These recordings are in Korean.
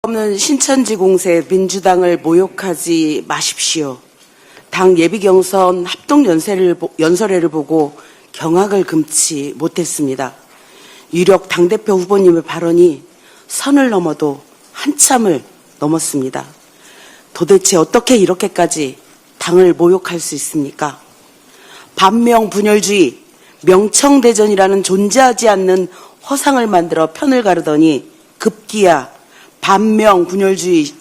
없는 신천지 공세 민주당을 모욕하지 마십시오. 당 예비경선 합동연설회를 보고 경악을 금치 못했습니다. 유력 당대표 후보님의 발언이 선을 넘어도 한참을 넘었습니다. 도대체 어떻게 이렇게까지 당을 모욕할 수 있습니까? 반명 분열주의, 명청대전이라는 존재하지 않는 허상을 만들어 편을 가르더니 급기야 반명 분열주의,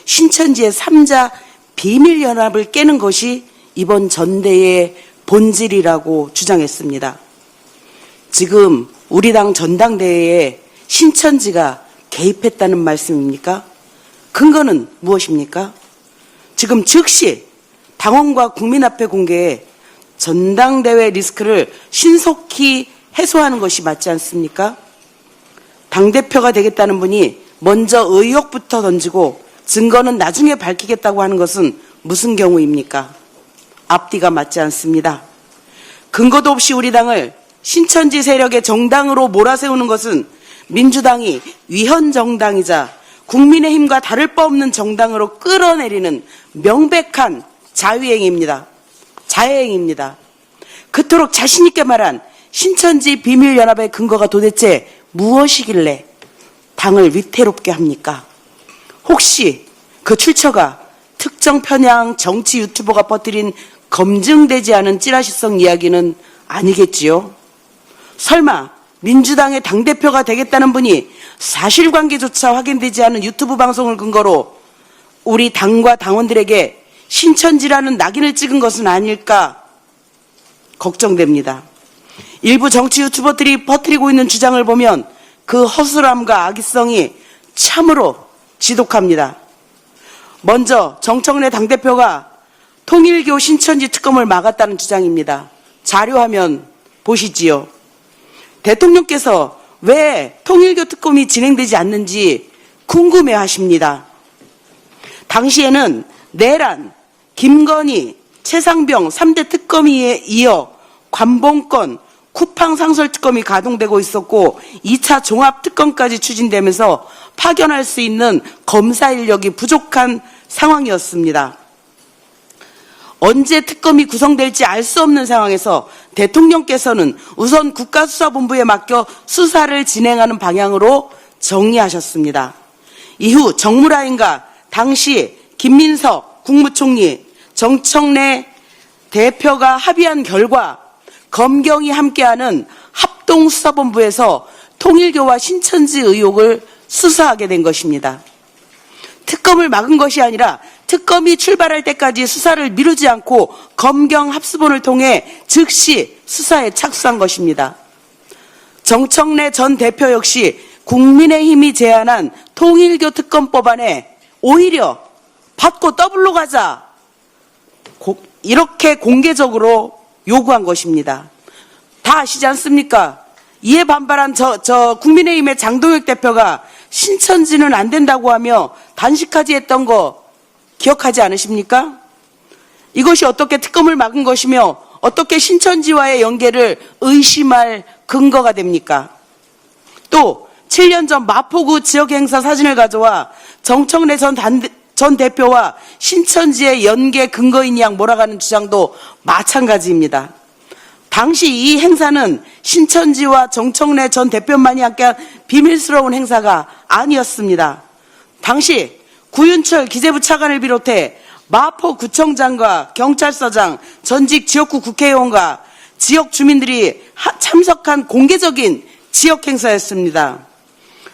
신천지의 3자 비밀연합을 깨는 것이 이번 전대의 본질이라고 주장했습니다. 지금 우리 당 전당대회에 신천지가 개입했다는 말씀입니까? 근거는 무엇입니까? 지금 즉시 당원과 국민 앞에 공개해 전당대회 리스크를 신속히 해소하는 것이 맞지 않습니까? 당대표가 되겠다는 분이 먼저 의혹부터 던지고 증거는 나중에 밝히겠다고 하는 것은 무슨 경우입니까? 앞뒤가 맞지 않습니다. 근거도 없이 우리 당을 신천지 세력의 정당으로 몰아세우는 것은 민주당이 위헌정당이자 국민의힘과 다를 바 없는 정당으로 끌어내리는 명백한 자유행위입니다. 자해행위입니다. 그토록 자신있게 말한 신천지 비밀연합의 근거가 도대체 무엇이길래 당을 위태롭게 합니까? 혹시 그 출처가 특정 편향 정치 유튜버가 퍼뜨린 검증되지 않은 찌라시성 이야기는 아니겠지요? 설마 민주당의 당대표가 되겠다는 분이 사실관계조차 확인되지 않은 유튜브 방송을 근거로 우리 당과 당원들에게 신천지라는 낙인을 찍은 것은 아닐까 걱정됩니다. 일부 정치 유튜버들이 퍼뜨리고 있는 주장을 보면 그 허술함과 악의성이 참으로 지독합니다. 먼저 정청래 당대표가 통일교 신천지 특검을 막았다는 주장입니다. 자료화면 보시지요. 대통령께서 왜 통일교 특검이 진행되지 않는지 궁금해하십니다. 당시에는 내란, 김건희, 최상병 3대 특검에 이어 관봉권, 쿠팡 상설 특검이 가동되고 있었고 2차 종합 특검까지 추진되면서 파견할 수 있는 검사 인력이 부족한 상황이었습니다. 언제 특검이 구성될지 알 수 없는 상황에서 대통령께서는 우선 국가수사본부에 맡겨 수사를 진행하는 방향으로 정리하셨습니다. 이후 정무라인과 당시 김민석 국무총리, 정청래 대표가 합의한 결과 검경이 함께하는 합동수사본부에서 통일교와 신천지 의혹을 수사하게 된 것입니다. 특검을 막은 것이 아니라 특검이 출발할 때까지 수사를 미루지 않고 검경 합수본을 통해 즉시 수사에 착수한 것입니다. 정청래 전 대표 역시 국민의힘이 제안한 통일교 특검법안에 오히려 받고 더블로 가자 이렇게 공개적으로 요구한 것입니다. 다 아시지 않습니까? 이에 반발한 국민의힘의 장동혁 대표가 신천지는 안 된다고 하며 단식하지 했던 거 기억하지 않으십니까? 이것이 어떻게 특검을 막은 것이며 어떻게 신천지와의 연계를 의심할 근거가 됩니까? 또 7년 전 마포구 지역행사 사진을 가져와 정청래 전 대표와 신천지의 연계 근거인 양 몰아가는 주장도 마찬가지입니다. 당시 이 행사는 신천지와 정청래 전 대표만이 함께한 비밀스러운 행사가 아니었습니다. 당시 구윤철 기재부 차관을 비롯해 마포구청장과 경찰서장, 전직 지역구 국회의원과 지역 주민들이 참석한 공개적인 지역 행사였습니다.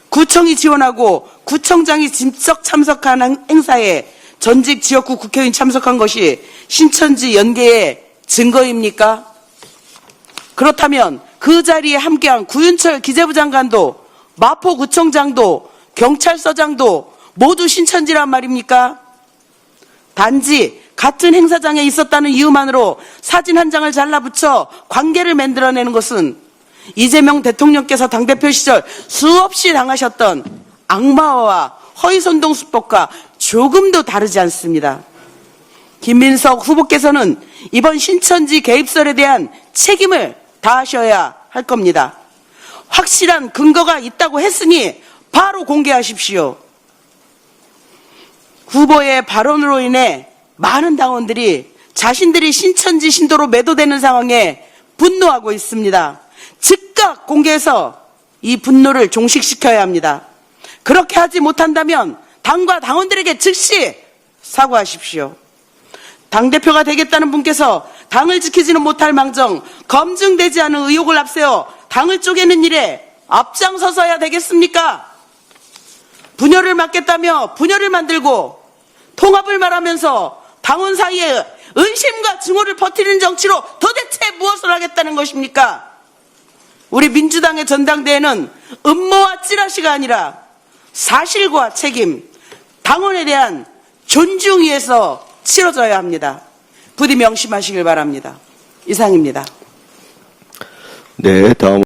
구청이 지원하고 구청장이 직접 참석한 행사에 전직 지역구 국회의원이 참석한 것이 신천지 연계의 증거입니까? 그렇다면 그 자리에 함께한 구윤철 기재부 장관도 마포구청장도 경찰서장도 모두 신천지란 말입니까? 단지 같은 행사장에 있었다는 이유만으로 사진 한 장을 잘라붙여 관계를 만들어내는 것은 이재명 대통령께서 당대표 시절 수없이 당하셨던 악마와 허위선동수법과 조금도 다르지 않습니다. 김민석 후보께서는 이번 신천지 개입설에 대한 책임을 다하셔야 할 겁니다. 확실한 근거가 있다고 했으니 바로 공개하십시오. 후보의 발언으로 인해 많은 당원들이 자신들이 신천지 신도로 매도되는 상황에 분노하고 있습니다. 즉각 공개해서 이 분노를 종식시켜야 합니다. 그렇게 하지 못한다면 당과 당원들에게 즉시 사과하십시오. 당대표가 되겠다는 분께서 당을 지키지는 못할 망정 검증되지 않은 의혹을 앞세워 당을 쪼개는 일에 앞장서서야 되겠습니까? 분열을 막겠다며 분열을 만들고 통합을 말하면서 당원 사이에 의심과 증오를 퍼뜨리는 정치로 도대체 무엇을 하겠다는 것입니까? 우리 민주당의 전당대회는 음모와 찌라시가 아니라 사실과 책임, 당원에 대한 존중 위에서 치러져야 합니다. 부디 명심하시길 바랍니다. 이상입니다. 네, 다음